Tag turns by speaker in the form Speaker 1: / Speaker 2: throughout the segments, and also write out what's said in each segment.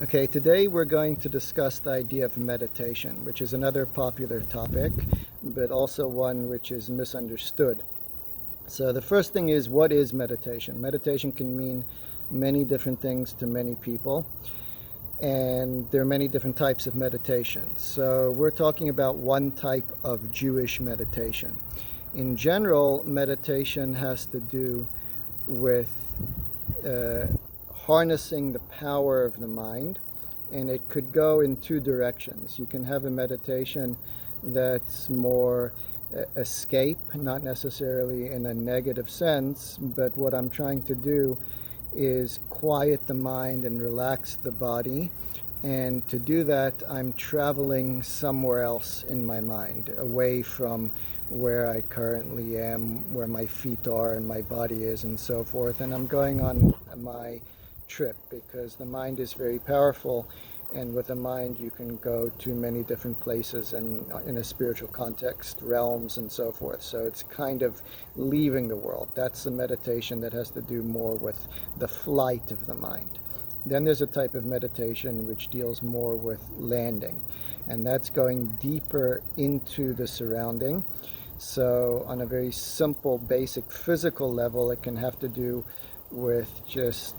Speaker 1: Okay, today we're going to discuss the idea of meditation, which is another popular topic, but also one which is misunderstood. So, the first thing is, what is meditation? Meditation can mean many different things to many people, and there are many different types of meditation. So, we're talking about one type of Jewish meditation. In general, meditation has to do with uh, harnessing the power of the mind, and it could go in two directions. You can have a meditation that's more escape, not necessarily in a negative sense, but what I'm trying to do is quiet the mind and relax the body. And to do that, I'm traveling somewhere else in my mind, away from where I currently am, where my feet are and my body is, and so forth. And I'm going on my trip because the mind is very powerful. And with the mind, you can go to many different places and in a spiritual context, realms, and so forth. So it's kind of leaving the world. That's the meditation that has to do more with the flight of the mind. Then there's a type of meditation which deals more with landing, and that's going deeper into the surrounding. So, on a very simple, basic physical level, it can have to do with just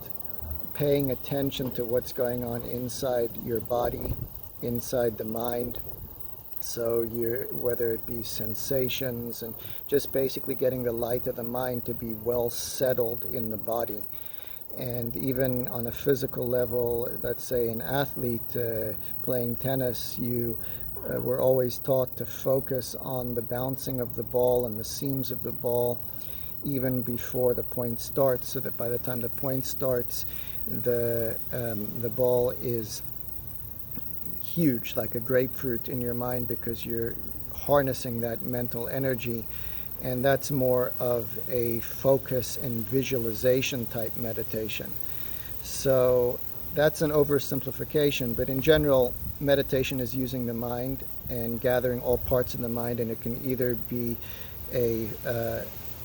Speaker 1: paying attention to what's going on inside your body, inside the mind. So, whether it be sensations and just basically getting the light of the mind to be well settled in the body. And even on a physical level, let's say an athlete playing tennis, you were always taught to focus on the bouncing of the ball and the seams of the ball even before the point starts, so that by the time the point starts, the ball is huge, like a grapefruit in your mind, because you're harnessing that mental energy. And that's more of a focus and visualization type meditation. So that's an oversimplification, but in general, meditation is using the mind and gathering all parts of the mind, and it can either be a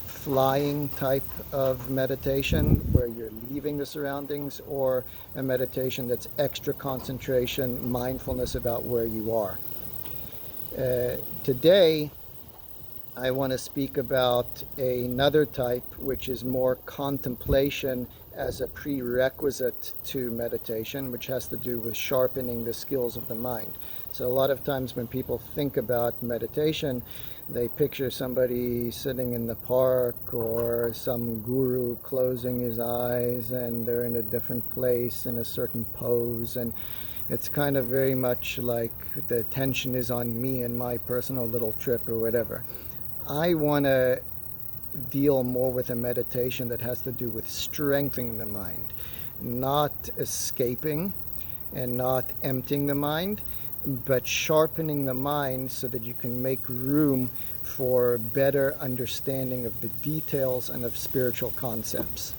Speaker 1: flying type of meditation where you're leaving the surroundings, or a meditation that's extra concentration, mindfulness about where you are. Today, I want to speak about another type, which is more contemplation as a prerequisite to meditation, which has to do with sharpening the skills of the mind. So, a lot of times when people think about meditation, they picture somebody sitting in the park or some guru closing his eyes and they're in a different place in a certain pose. And it's kind of very much like the attention is on me and my personal little trip or whatever. I want to deal more with a meditation that has to do with strengthening the mind, not escaping and not emptying the mind, but sharpening the mind so that you can make room for better understanding of the details and of spiritual concepts.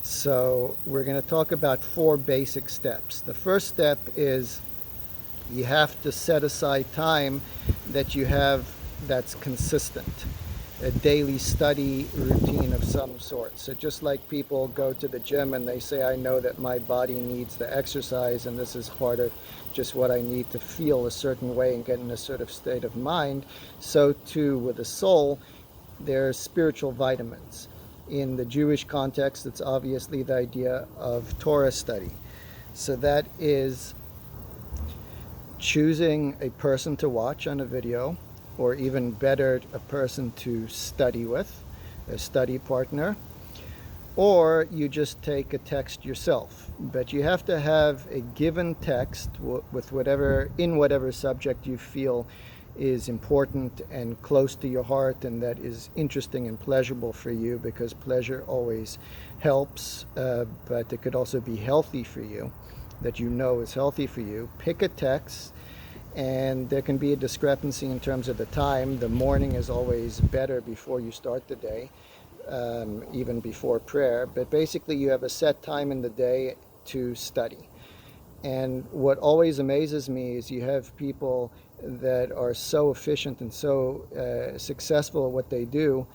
Speaker 1: So, we're going to talk about four basic steps. The first step is you have to set aside time that you have that's consistent, a daily study routine of some sort. So just like people go to the gym and they say, I know that my body needs the exercise and this is part of just what I need to feel a certain way and get in a sort of state of mind, so too with the soul, there's spiritual vitamins. In the Jewish context, it's obviously the idea of Torah study. So that is choosing a person to watch on a video, or even better, a person to study with, a study partner, or you just take a text yourself. But you have to have a given text with whatever subject you feel is important and close to your heart and that is interesting and pleasurable for you, because pleasure always helps, but it could also be healthy for you, that you know is healthy for you. Pick a text, and there can be a discrepancy in terms of the time. The morning is always better before you start the day, even before prayer. But basically, you have a set time in the day to study. And what always amazes me is you have people that are so efficient and so successful at what they do,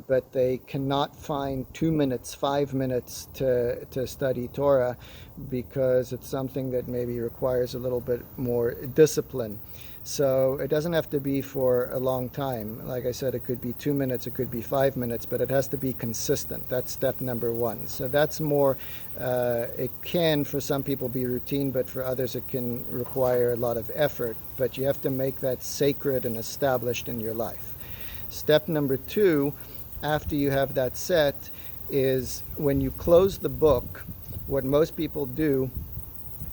Speaker 1: but they cannot find 2 minutes, 5 minutes to study Torah because it's something that maybe requires a little bit more discipline. So it doesn't have to be for a long time. Like I said, it could be 2 minutes, it could be 5 minutes, but it has to be consistent. That's step number one. So that's more, it can for some people be routine, but for others it can require a lot of effort. But you have to make that sacred and established in your life. Step number two, after you have that set, is when you close the book, what most people do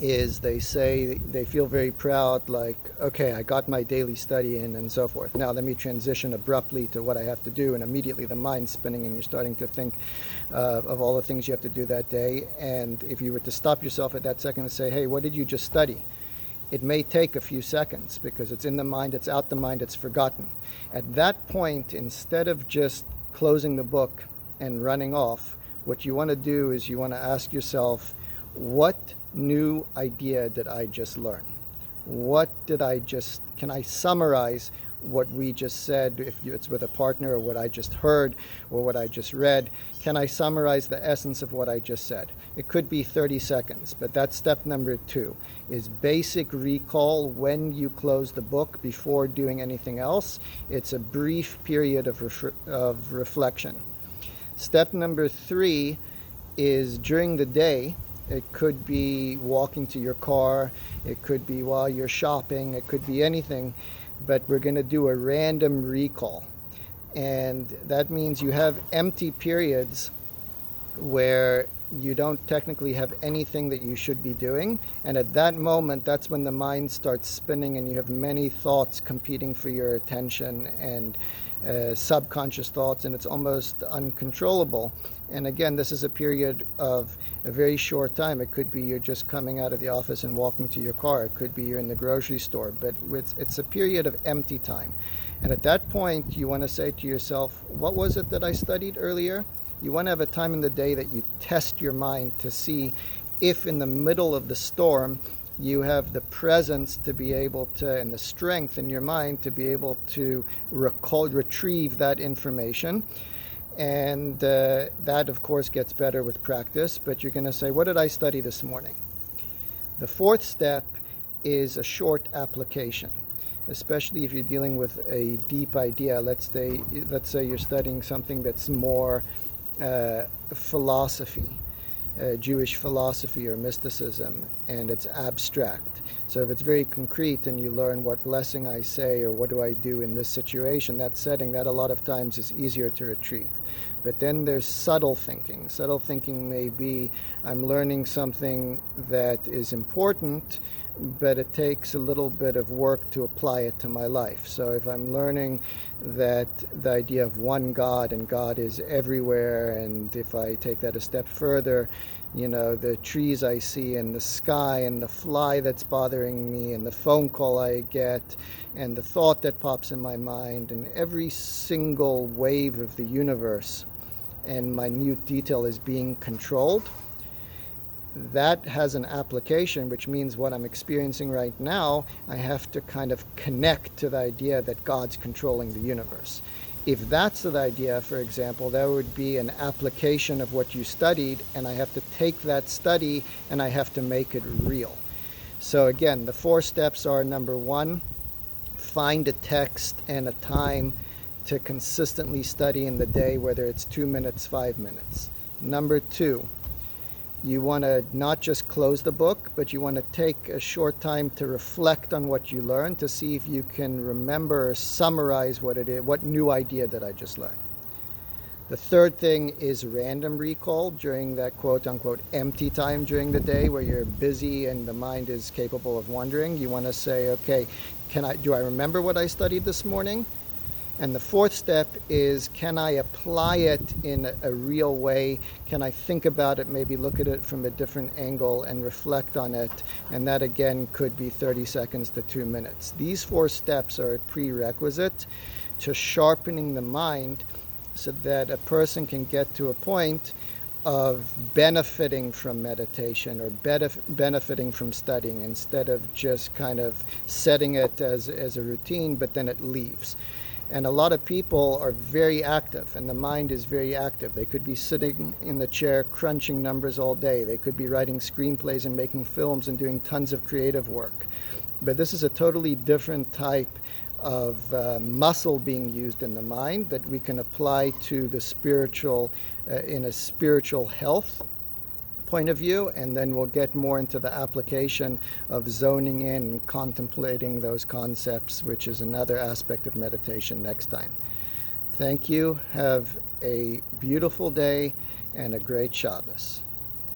Speaker 1: is they say they feel very proud, like, okay, I got my daily study in and so forth. Now let me transition abruptly to what I have to do, and immediately the mind's spinning and you're starting to think of all the things you have to do that day. And if you were to stop yourself at that second and say, hey, what did you just study? It may take a few seconds because it's in the mind, it's out the mind, it's forgotten. At that point, instead of just closing the book and running off, what you want to do is you want to ask yourself, what new idea did I just learn? Can I summarize what we just said, if it's with a partner, or what I just heard, or what I just read? Can I summarize the essence of what I just said? It could be 30 seconds, but that's step number two, is basic recall when you close the book before doing anything else. It's a brief period of reflection. Step number three is during the day. It could be walking to your car, it could be while you're shopping, it could be anything, but we're going to do a random recall. And that means you have empty periods where you don't technically have anything that you should be doing. And at that moment, that's when the mind starts spinning and you have many thoughts competing for your attention, and subconscious thoughts, and it's almost uncontrollable. And again, this is a period of a very short time. It could be you're just coming out of the office and walking to your car. It could be you're in the grocery store, but it's a period of empty time. And at that point, you want to say to yourself, what was it that I studied earlier? You want to have a time in the day that you test your mind to see if in the middle of the storm you have the presence to be able to, and the strength in your mind to be able to retrieve that information. And that, of course, gets better with practice. But you're going to say, what did I study this morning? The fourth step is a short application, especially if you're dealing with a deep idea. Let's say you're studying something that's more philosophy, Jewish philosophy or mysticism, and it's abstract. So if it's very concrete and you learn what blessing I say or what do I do in this situation, that setting, that a lot of times is easier to retrieve. But then there's subtle thinking. Subtle thinking may be, I'm learning something that is important, but it takes a little bit of work to apply it to my life. So if I'm learning that the idea of one God, and God is everywhere, and if I take that a step further, the trees I see and the sky and the fly that's bothering me and the phone call I get and the thought that pops in my mind, and every single wave of the universe and minute detail is being controlled, that has an application, which means what I'm experiencing right now, I have to kind of connect to the idea that God's controlling the universe. If that's the idea, for example, that would be an application of what you studied, and I have to take that study and I have to make it real. So again, the 4 steps are: number 1, find a text and a time to consistently study in the day, whether it's 2 minutes, 5 minutes. Number 2, you want to not just close the book, but you want to take a short time to reflect on what you learned, to see if you can remember or summarize what it is, what new idea did I just learn. The third thing is random recall during that quote-unquote empty time during the day where you're busy and the mind is capable of wandering. You want to say, okay, do I remember what I studied this morning? And the fourth step is, can I apply it in a real way? Can I think about it, maybe look at it from a different angle and reflect on it? And that again could be 30 seconds to 2 minutes. These 4 steps are a prerequisite to sharpening the mind so that a person can get to a point of benefiting from meditation or benefiting from studying, instead of just kind of setting it as a routine, but then it leaves. And a lot of people are very active, and the mind is very active. They could be sitting in the chair crunching numbers all day. They could be writing screenplays and making films and doing tons of creative work. But this is a totally different type of muscle being used in the mind that we can apply to the spiritual, in a spiritual health point of view, and then we'll get more into the application of zoning in and contemplating those concepts, which is another aspect of meditation, next time. Thank you. Have a beautiful day and a great Shabbos.